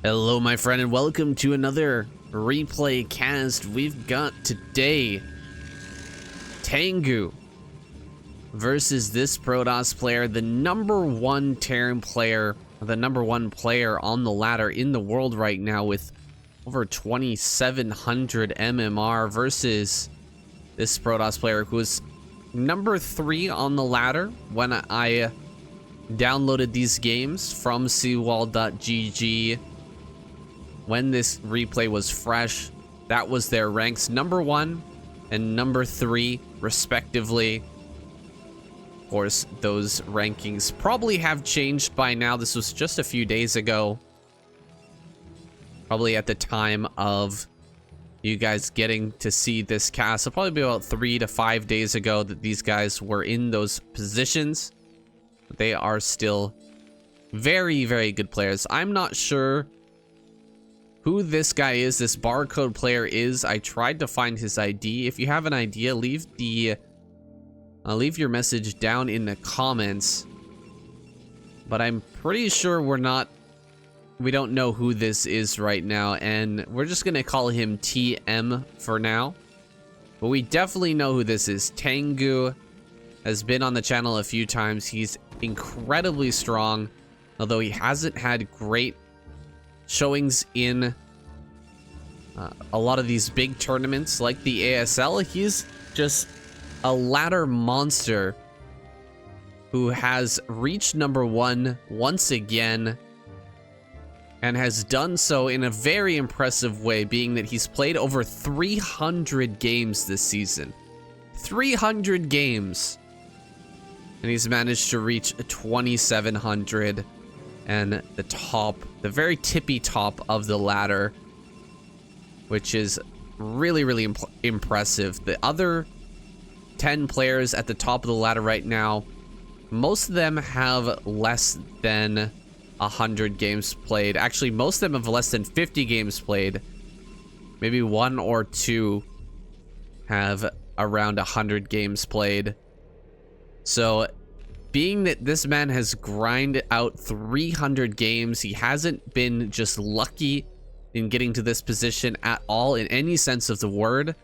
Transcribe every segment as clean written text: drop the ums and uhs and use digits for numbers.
Hello, my friend, and welcome to another replay cast. We've got today Tengu versus this Protoss player, the #1 Terran player, the #1 player on the ladder in the world right now with over 2,700 MMR versus this Protoss player who was #3 on the ladder when I downloaded these games from seawall.gg. When this replay was fresh, that was their ranks, #1 and #3 respectively. Of course, those rankings probably have changed by now. This was just a few days ago, probably at the time of you guys getting to see this cast. It'll probably be about 3 to 5 days ago that these guys were in those positions. But they are still very, very good players. I'm not sure who this guy is, this barcode player is. I tried to find his ID. If you have an idea, leave your message down in the comments. But I'm pretty sure we don't know who this is right now, and we're just gonna call him TM for now. But we definitely know who this is. Tengu has been on the channel a few times. He's incredibly strong, although he hasn't had great showings in a lot of these big tournaments like the ASL. He's just a ladder monster who has reached #1 once again, and has done so in a very impressive way, being that he's played over 300 games this season. 300 games! And he's managed to reach 2,700 and the very tippy top of the ladder, which is really, really impressive. The other 10 players at the top of the ladder right now, most of them have less than 100 games played. Actually, most of them have less than 50 games played. Maybe 1 or 2 have around 100 games played. So, being that this man has grinded out 300 games, he hasn't been just lucky in getting to this position at all in any sense of the word.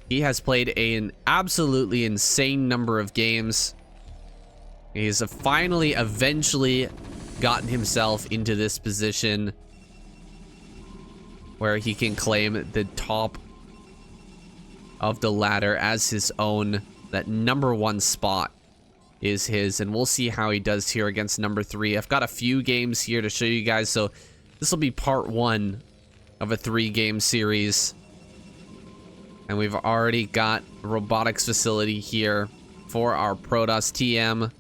He has played an absolutely insane number of games. He's finally, eventually gotten himself into this position where he can claim the top of the ladder as his own. That #1 spot is his, and we'll see how he does here against #3. I've got a few games here to show you guys, so this will be part 1 of a 3-game series. And we've already got a robotics facility here for our Protoss TM.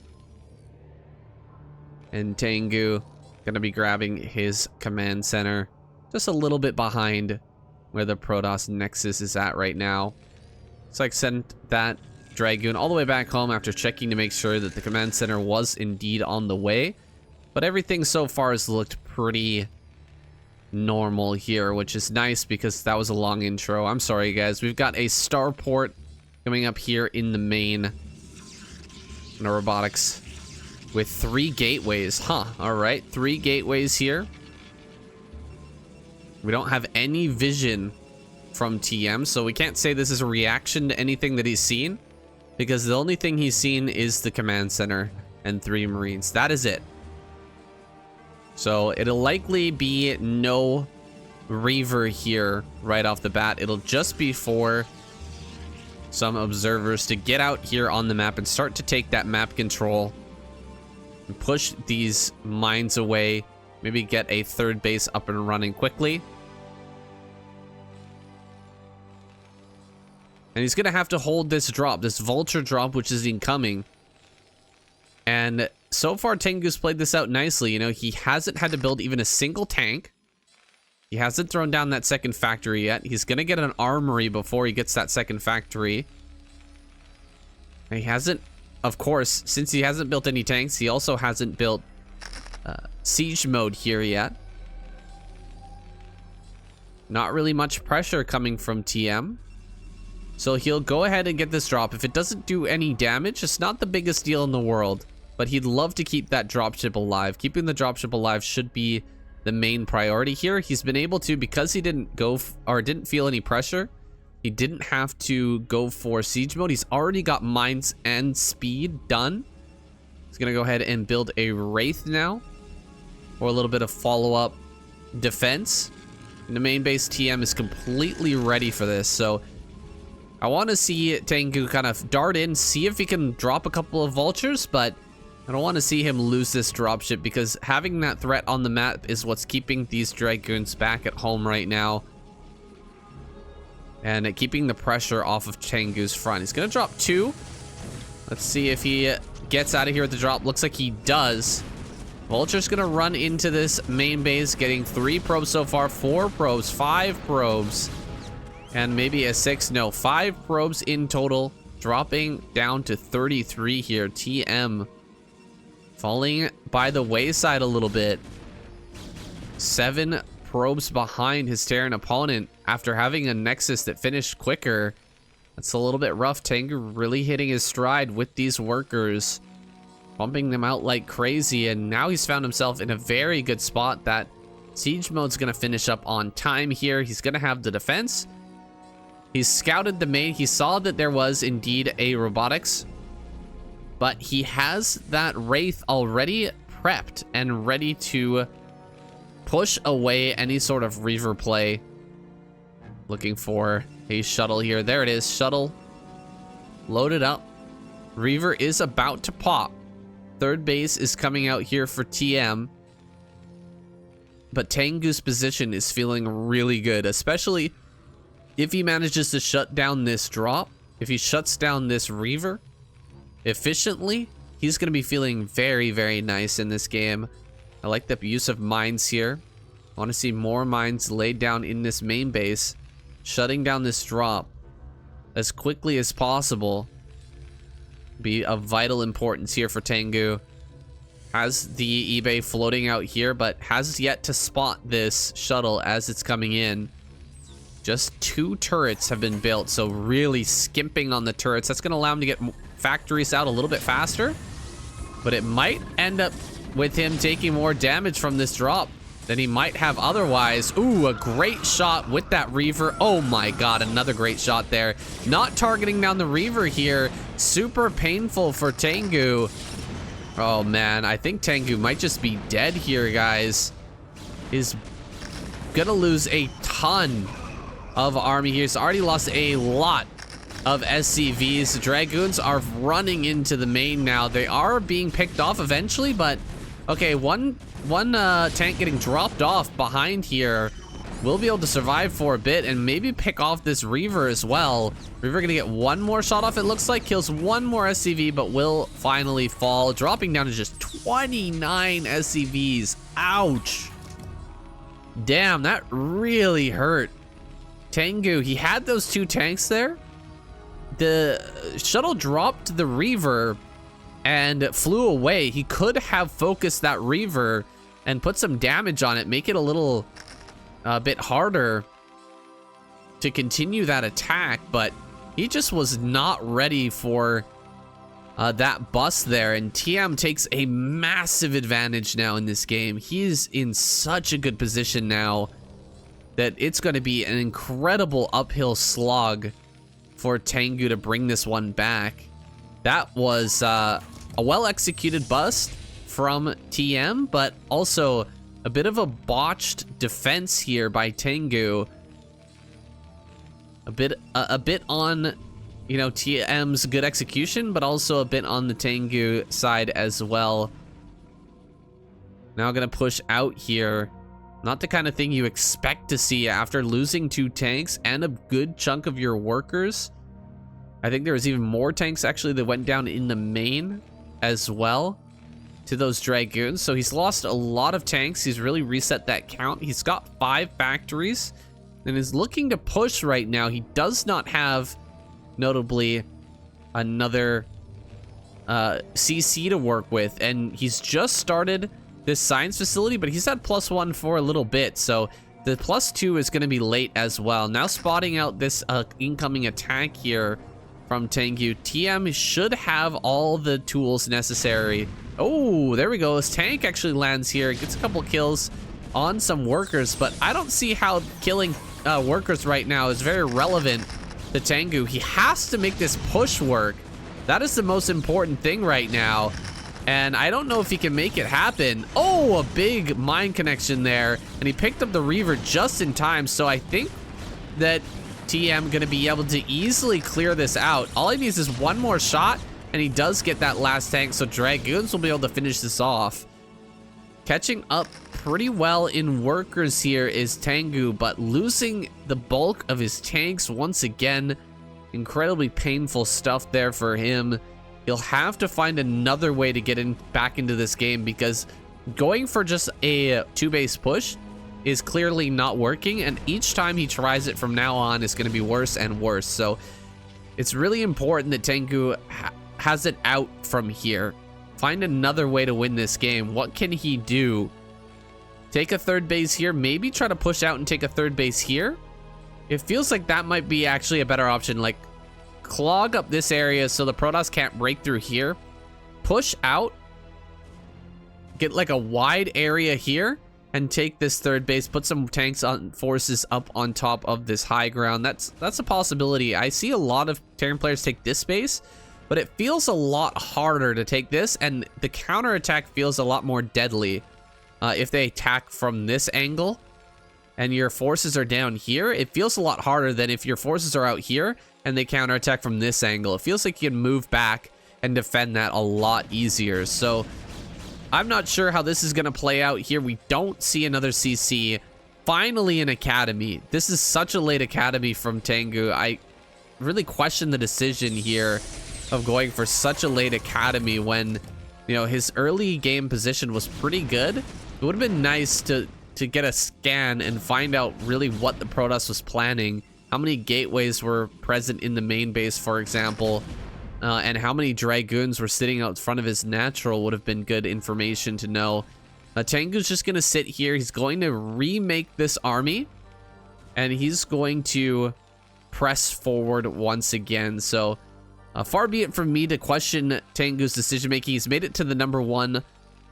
And Tengu gonna be grabbing his command center just a little bit behind where the Protoss Nexus is at right now. So I sent that Dragoon all the way back home after checking to make sure that the command center was indeed on the way. But everything so far has looked pretty normal here, which is nice because that was a long intro. I'm sorry, guys. We've got a starport coming up here in the main robotics with 3 gateways. Huh, all right, 3 gateways here. We don't have any vision from TM, so we can't say this is a reaction to anything that he's seen, because the only thing he's seen is the command center and 3 Marines. That is it. So it'll likely be no Reaver here right off the bat. It'll just be for some observers to get out here on the map and start to take that map control and push these mines away. Maybe get a 3rd base up and running quickly. And he's gonna have to hold this drop, this vulture drop, which is incoming. And so far, Tengu's played this out nicely. You know, he hasn't had to build even a single tank. He hasn't thrown down that 2nd factory yet. He's gonna get an armory before he gets that 2nd factory. And he hasn't, of course, since he hasn't built any tanks, he also hasn't built siege mode here yet. Not really much pressure coming from TM. So he'll go ahead and get this drop. If it doesn't do any damage, it's not the biggest deal in the world. but he'd love to keep that dropship alive. Keeping the dropship alive should be the main priority here. He's been able to, because he didn't go or didn't feel any pressure, he didn't have to go for siege mode. He's already got mines and speed done. He's gonna go ahead and build a Wraith now for a little bit of follow-up defense. And the main base TM is completely ready for this, so I want to see Tengu kind of dart in, see if he can drop a couple of vultures, but I don't want to see him lose this dropship, because having that threat on the map is what's keeping these Dragoons back at home right now. And keeping the pressure off of Tengu's front. He's going to drop 2. Let's see if he gets out of here with the drop. Looks like he does. Vulture's going to run into this main base, getting 3 probes so far, 4 probes, 5 probes, and maybe a 6. No, 5 probes in total, dropping down to 33 here. TM falling by the wayside a little bit. 7 probes behind his Terran opponent after having a Nexus that finished quicker. That's a little bit rough. Tengu really hitting his stride with these workers, bumping them out like crazy, and now he's found himself in a very good spot. That siege mode's gonna finish up on time here. He's gonna have the defense. He's scouted the main. He saw that there was indeed a robotics, but he has that Wraith already prepped and ready to push away any sort of Reaver play. Looking for a shuttle here. There it is. Shuttle loaded up. Reaver is about to pop. Third base is coming out here for TM. But Tengu's position is feeling really good, especially if he manages to shut down this drop. If he shuts down this Reaver efficiently, he's going to be feeling very, very nice in this game. I like the use of mines here. I want to see more mines laid down in this main base. Shutting down this drop as quickly as possible be of vital importance here for Tengu. Has the eBay floating out here, but has yet to spot this shuttle as it's coming in. Just 2 turrets have been built, so really skimping on the turrets. That's going to allow him to get factories out a little bit faster, but it might end up with him taking more damage from this drop than he might have otherwise. Ooh, a great shot with that Reaver. Oh my god, another great shot there. Not targeting down the Reaver here. Super painful for Tengu. Oh man, I think Tengu might just be dead here, guys. He's gonna lose a ton of army here. He's already lost a lot of SCVs. The Dragoons are running into the main now. They are being picked off eventually, but okay, one tank getting dropped off behind here will be able to survive for a bit and maybe pick off this Reaver as well. Reaver gonna get 1 more shot off, it looks like. Kills 1 more SCV, but will finally fall, dropping down to just 29 SCVs. Ouch. Damn, that really hurt Tengu. He had those 2 tanks there. The shuttle dropped the Reaver and flew away. He could have focused that Reaver and put some damage on it, make it a bit harder to continue that attack, but he just was not ready for that bust there, and TM takes a massive advantage now in this game. He is in such a good position now that it's going to be an incredible uphill slog for Tengu to bring this one back. That was a well-executed bust from TM, but also a bit of a botched defense here by Tengu. A bit on, you know, TM's good execution, but also a bit on the Tengu side as well. Now gonna push out here. Not the kind of thing you expect to see after losing 2 tanks and a good chunk of your workers. I think there was even more tanks actually that went down in the main as well to those Dragoons. So he's lost a lot of tanks. He's really reset that count. He's got 5 factories and is looking to push right now. He does not have, notably, another CC to work with, and he's just started this science facility, but he's had +1 for a little bit, so the +2 is going to be late as well. Now spotting out this incoming attack here from Tengu. TM should have all the tools necessary. Oh, there we go. His tank actually lands here. Gets a couple kills on some workers, but I don't see how killing workers right now is very relevant to Tengu. He has to make this push work. That is the most important thing right now. And I don't know if he can make it happen. Oh, a big mine connection there. And he picked up the Reaver just in time. So I think that TM gonna be able to easily clear this out. All he needs is one more shot, and he does get that last tank. So Dragoons will be able to finish this off. Catching up pretty well in workers here is Tengu, but losing the bulk of his tanks once again. Incredibly painful stuff there for him. He'll have to find another way to get back into this game, because going for just a 2-base push is clearly not working, and each time he tries it from now on is going to be worse and worse. So it's really important that Tengu has it out from here. Find another way to win this game. What can he do? Take a 3rd base here, maybe try to push out and take a 3rd base here. It feels like that might be actually a better option. Like, clog up this area so the Protoss can't break through here. Push out. Get like a wide area here and take this 3rd base. Put some tanks on forces up on top of this high ground. That's a possibility. I see a lot of Terran players take this base, but it feels a lot harder to take this, and the counterattack feels a lot more deadly if they attack from this angle and your forces are down here. It feels a lot harder than if your forces are out here and they counterattack from this angle. It feels like you can move back and defend that a lot easier. So I'm not sure how this is going to play out here. We don't see another CC. Finally an academy. This is such a late academy from Tengu. I really question the decision here of going for such a late academy when, you know, his early game position was pretty good. It would have been nice to get a scan and find out really what the Protoss was planning. How many gateways were present in the main base, for example, and how many Dragoons were sitting out front of his natural would have been good information to know. Tengu's just going to sit here. He's going to remake this army, and he's going to press forward once again. So far be it from me to question Tengu's decision making. He's made it to the #1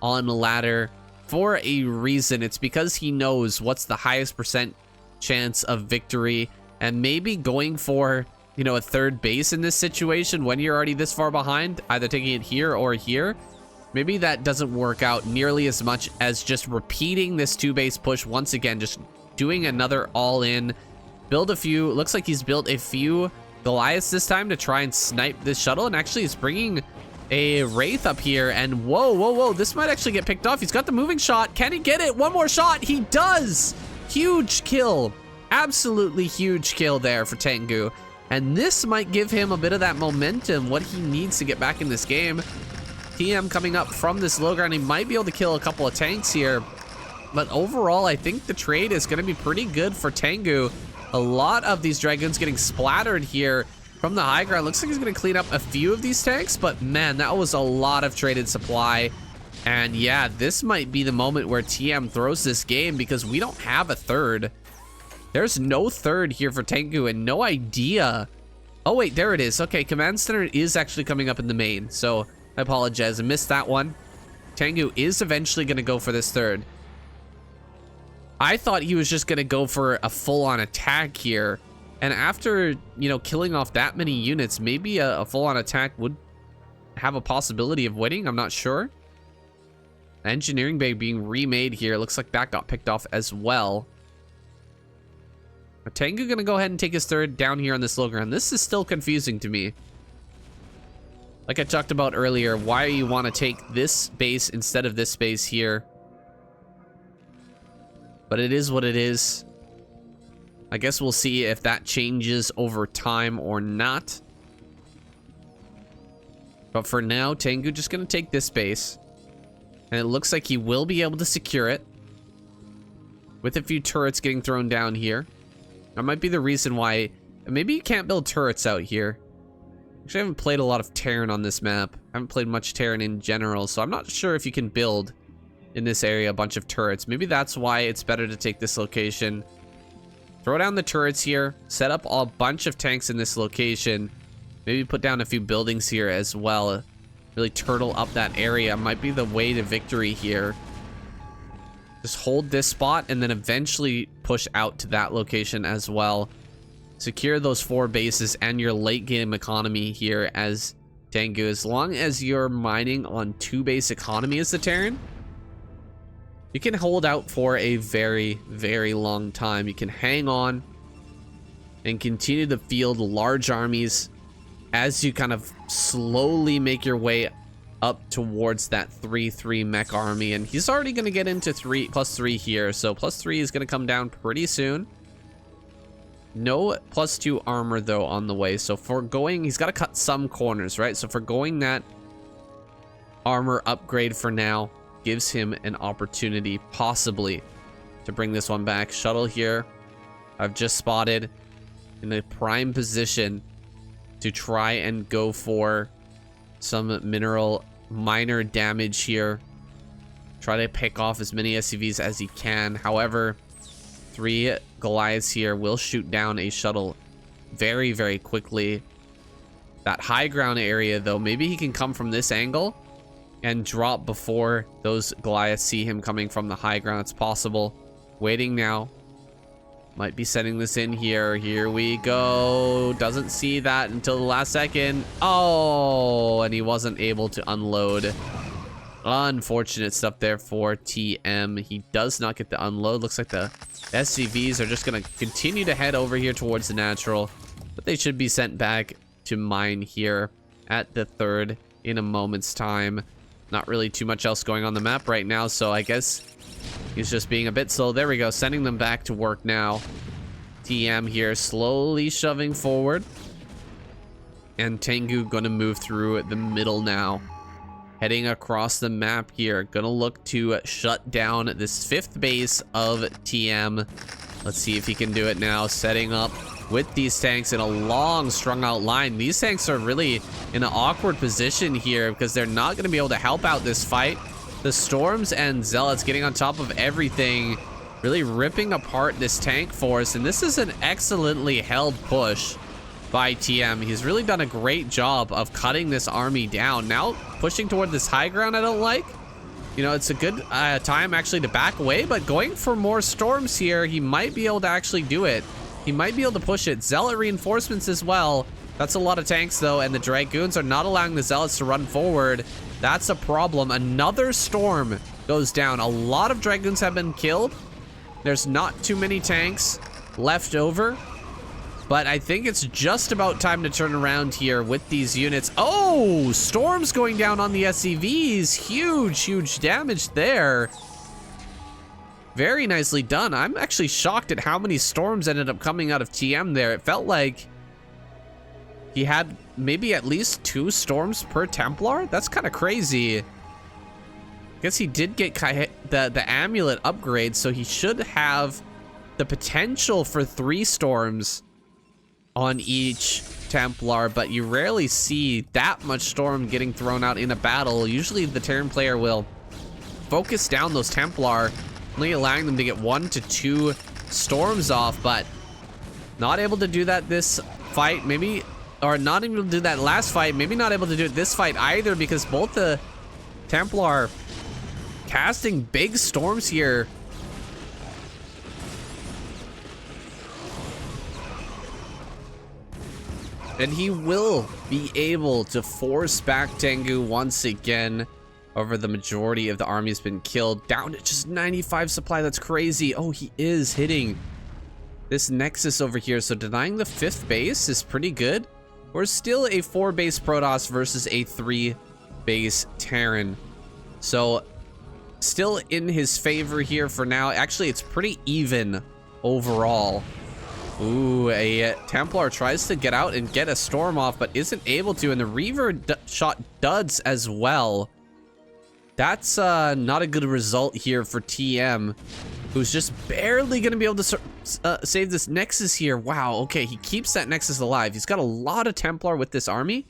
on the ladder for a reason. It's because he knows what's the highest % chance of victory, and maybe going for, you know, a 3rd base in this situation when you're already this far behind, either taking it here or here, maybe that doesn't work out nearly as much as just repeating this 2-base push once again, just doing another all-in. Build a few, looks like he's built a few Goliaths this time to try and snipe this shuttle, and actually is bringing a Wraith up here, and whoa, this might actually get picked off. He's got the moving shot. Can he get it? One more shot. He does. Huge kill. Absolutely huge kill there for Tengu. And this might give him a bit of that momentum, what he needs to get back in this game. TM coming up from this low ground. He might be able to kill a couple of tanks here. But overall, I think the trade is going to be pretty good for Tengu. A lot of these Dragoons getting splattered here from the high ground. Looks like he's going to clean up a few of these tanks, but man, that was a lot of traded supply. And yeah, this might be the moment where TM throws this game, because we don't have a 3rd. There's no 3rd here for Tengu, and no idea. Oh wait, there it is. Okay, Command Center is actually coming up in the main, so I apologize. I missed that one. Tengu is eventually going to go for this 3rd. I thought he was just going to go for a full-on attack here. And after, you know, killing off that many units, maybe a full-on attack would have a possibility of winning. I'm not sure. Engineering bay being remade here. Looks like that got picked off as well. Tengu going to go ahead and take his 3rd down here on this low ground. This is still confusing to me. Like I talked about earlier, why you want to take this base instead of this base here. But it is what it is. I guess we'll see if that changes over time or not. But for now, Tengu just going to take this base. And it looks like he will be able to secure it, with a few turrets getting thrown down here. That might be the reason why. Maybe you can't build turrets out here. Actually, I haven't played a lot of Terran on this map. I haven't played much Terran in general, so I'm not sure if you can build in this area a bunch of turrets. Maybe that's why it's better to take this location. Throw down the turrets here. Set up a bunch of tanks in this location. Maybe put down a few buildings here as well. Really turtle up that area. Might be the way to victory here. Just hold this spot and then eventually push out to that location as well. Secure those 4 bases and your late game economy here as Tengu. As long as you're mining on 2 base economy as the Terran, you can hold out for a very, very long time. You can hang on and continue to field large armies as you kind of slowly make your way up towards that 3-3 mech army. And he's already going to get into +3 here, so +3 is going to come down pretty soon. No +2 armor though on the way, so foregoing, he's got to cut some corners, right? So foregoing that armor upgrade for now gives him an opportunity possibly to bring this one back. Shuttle here, I've just spotted in a prime position to try and go for some mineral minor damage here. Try to pick off as many SCVs as he can. However, 3 Goliaths here will shoot down a shuttle very, very quickly. That high ground area though, maybe he can come from this angle and drop before those Goliaths see him coming from the high ground. It's possible. Waiting now. Might be setting this in here. Here we go. Doesn't see that until the last second. Oh, and he wasn't able to unload. Unfortunate stuff there for TM. He does not get the unload. Looks like the SCVs are just going to continue to head over here towards the natural, but they should be sent back to mine here at the 3rd in a moment's time. Not really too much else going on the map right now, so I guess he's just being a bit slow. There we go, sending them back to work now. TM here slowly shoving forward, and Tengu gonna move through the middle now, heading across the map here. Gonna look to shut down this 5th base of TM. Let's see if he can do it now, setting up with these tanks in a long strung out line. These tanks are really in an awkward position here because they're not going to be able to help out this fight. The Storms and Zealots getting on top of everything, really ripping apart this tank force. And this is an excellently held push by TM. He's really done a great job of cutting this army down. Now pushing toward this high ground I don't like. You know, it's a good time actually to back away, but going for more Storms here, he might be able to actually do it. He might be able to push it. Zealot reinforcements as well. That's a lot of tanks though, and the Dragoons are not allowing the Zealots to run forward. That's a problem. Another Storm goes down. A lot of Dragoons have been killed. There's not too many tanks left over, but I think it's just about time to turn around here with these units. Oh, Storms going down on the SCVs. Huge damage there. Very nicely done. I'm actually shocked at how many Storms ended up coming out of TM there. It felt like he had maybe at least 2 Storms per Templar. That's kind of crazy. I guess he did get the amulet upgrade, so he should have the potential for 3 Storms on each Templar, but you rarely see that much Storm getting thrown out in a battle. Usually the Terran player will focus down those Templar, only allowing them to get 1 to 2 Storms off, but not able to do that this fight. Maybe, or not able to do that last fight. Maybe not able to do it this fight either, because both the Templar casting big Storms here. And he will be able to force back Tengu once again. Over the majority of the army has been killed. Down to just 95 supply. That's crazy. Oh, he is hitting this Nexus over here. So denying the 5th base is pretty good. We're still a 4 base Protoss versus a 3 base Terran. So still in his favor here for now. Actually, it's pretty even overall. Ooh, a Templar tries to get out and get a Storm off, but isn't able to. And the Reaver shot duds as well. That's not a good result here for TM, who's just barely going to be able to save this Nexus here. Wow, okay, he keeps that Nexus alive. He's got a lot of Templar with this army.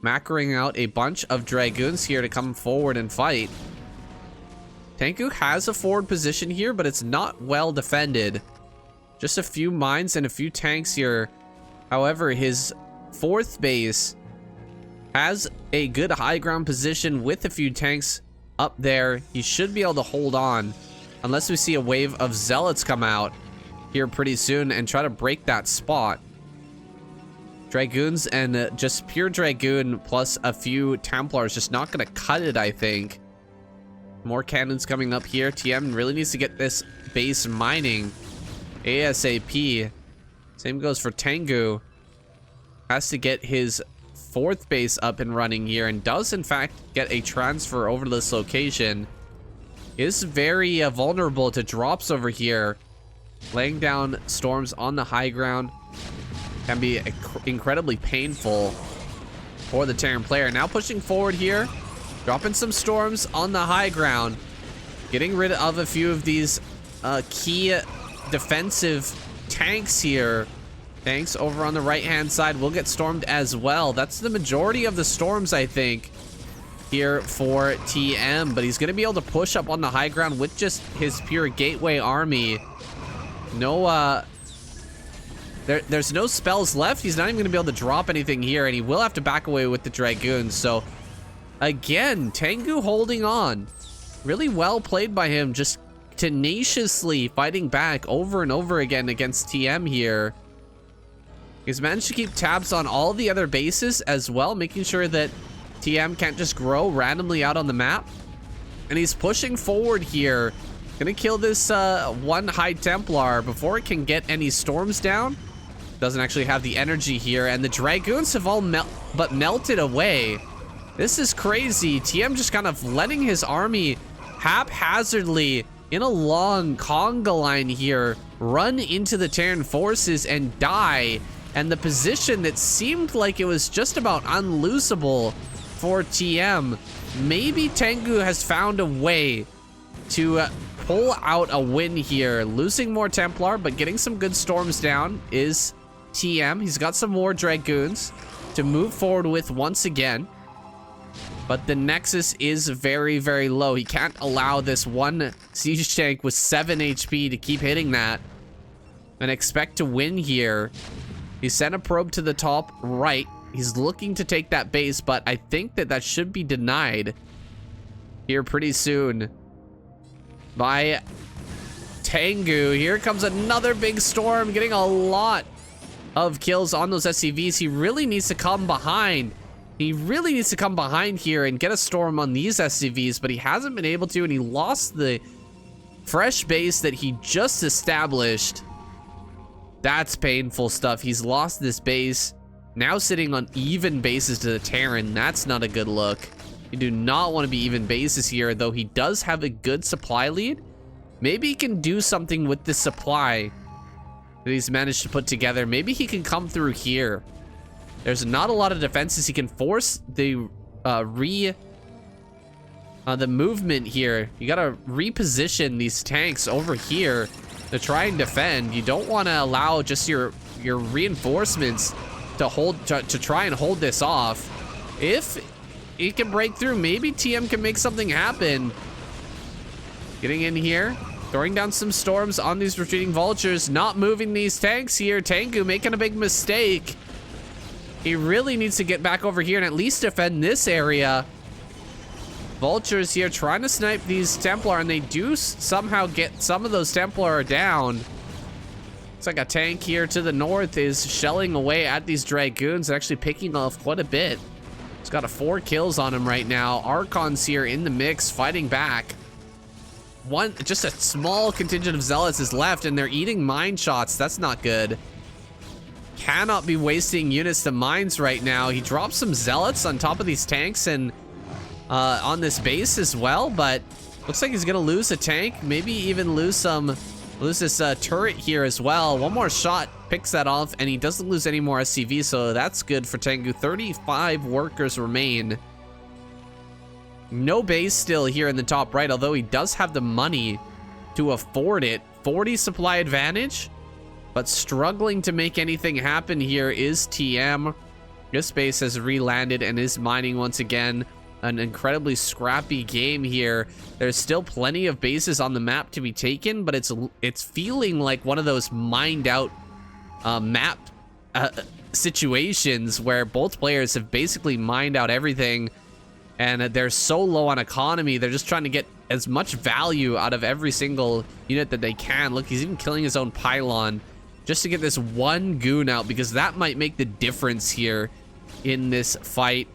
Macroing out a bunch of Dragoons here to come forward and fight. Tengu has a forward position here, but it's not well defended. Just a few mines and a few tanks here. However, his fourth base has a good high ground position with a few tanks up there. He should be able to hold on unless we see a wave of zealots come out here pretty soon and try to break that spot. Dragoons and just pure Dragoon plus a few Templars just not going to cut it, I think. More cannons coming up here. TM really needs to get this base mining ASAP. Same goes for Tengu. Has to get his fourth base up and running here and does in fact get a transfer over to this location. Is very vulnerable to drops over here. Laying down storms on the high ground can be incredibly painful for the Terran player. Now pushing forward here, dropping some storms on the high ground, getting rid of a few of these key defensive tanks here. Tanks over on the right hand side will get stormed as well. That's the majority of the storms, I think, here for TM, but he's going to be able to push up on the high ground with just his pure gateway army. No there's no spells left. He's not even going to be able to drop anything here, and he will have to back away with the Dragoons. So again, Tengu holding on. Really well played by him, just tenaciously fighting back over and over again against TM here. He's managed to keep tabs on all the other bases as well, making sure that TM can't just grow randomly out on the map. And he's pushing forward here. Gonna kill this one High Templar before it can get any storms down. Doesn't actually have the energy here, and the Dragoons have all melted away. This is crazy. TM just kind of letting his army haphazardly in a long conga line here run into the Terran forces and die. And the position that seemed like it was just about unloosable for TM. Maybe Tengu has found a way to pull out a win here. Losing more Templar, but getting some good storms down is TM. He's got some more Dragoons to move forward with once again. But the Nexus is very, very low. He can't allow this one siege tank with 7 HP to keep hitting that and expect to win here. He sent a probe to the top right. He's looking to take that base, but I think that that should be denied here pretty soon by Tengu. Here comes another big storm, getting a lot of kills on those SCVs. He really needs to come behind. He really needs to come behind here and get a storm on these SCVs, but he hasn't been able to, and he lost the fresh base that he just established. That's painful stuff. He's lost this base. Now sitting on even bases to the Terran. That's not a good look. You do not want to be even bases here, though he does have a good supply lead. Maybe he can do something with this supply that he's managed to put together. Maybe he can come through here. There's not a lot of defenses. He can force the movement here. You gotta reposition these tanks over here to try and defend. You don't want to allow just your reinforcements to try and hold this off. If it can break through, maybe TM can make something happen. Getting in here, throwing down some storms on these retreating vultures, not moving these tanks here. Tengu making a big mistake. He really needs to get back over here and at least defend this area. Vultures here trying to snipe these Templar, and they do somehow get some of those Templar down. Looks like a tank here to the north is shelling away at these Dragoons, actually picking off quite a bit. He's got 4 kills on him right now. Archons here in the mix, fighting back. Just a small contingent of Zealots is left, and they're eating mine shots. That's not good. Cannot be wasting units to mines right now. He drops some Zealots on top of these tanks and on this base as well, but looks like he's gonna lose a tank, maybe even lose this turret here as well. One more shot picks that off, and he doesn't lose any more SCV, so that's good for Tengu. 35 workers remain. No base still here in the top right, although he does have the money to afford it. 40 supply advantage, but struggling to make anything happen here is TM. This base has re-landed and is mining once again. An incredibly scrappy game here. There's still plenty of bases on the map to be taken, but it's feeling like one of those mined out map situations where both players have basically mined out everything, and they're so low on economy. They're just trying to get as much value out of every single unit that they can. Look, he's even killing his own pylon just to get this one goon out, because that might make the difference here in this fight.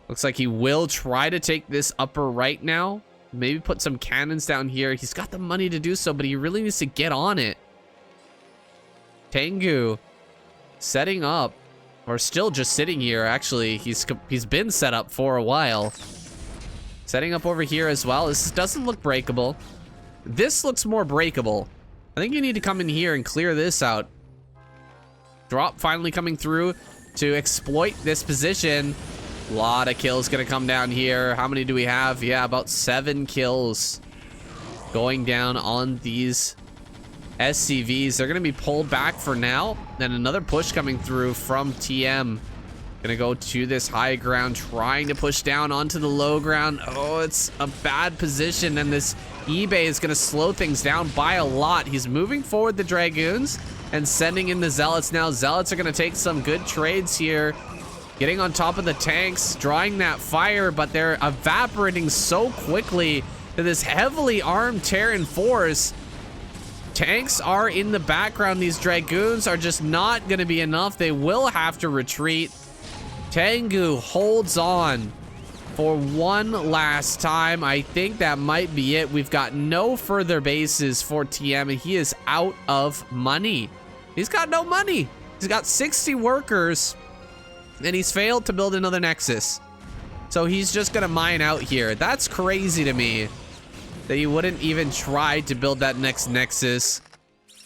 Looks like he will try to take this upper right now. Maybe put some cannons down here. He's got the money to do so, but he really needs to get on it. Tengu setting up, or still just sitting here. Actually, he's been set up for a while. Setting up over here as well. This doesn't look breakable. This looks more breakable. I think you need to come in here and clear this out. Drop finally coming through to exploit this position. A lot of kills gonna come down here. How many do we have? Yeah, about 7 kills going down on these SCVs. They're gonna be pulled back for now. Then another push coming through from TM. Gonna go to this high ground, trying to push down onto the low ground. Oh, it's a bad position, and this eBay is gonna slow things down by a lot. He's moving forward the Dragoons and sending in the Zealots now. Zealots are gonna take some good trades here, getting on top of the tanks, drawing that fire, but they're evaporating so quickly to this heavily armed Terran force. Tanks are in the background. These Dragoons are just not going to be enough. They will have to retreat. Tengu holds on for one last time. I think that might be it. We've got no further bases for TM, and he is out of money. He's got no money. He's got 60 workers, and he's failed to build another Nexus. So he's just gonna mine out here. That's crazy to me that he wouldn't even try to build that next Nexus.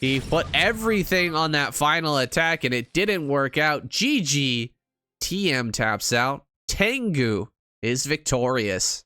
He put everything on that final attack, and it didn't work out. GG. TM taps out. Tengu is victorious.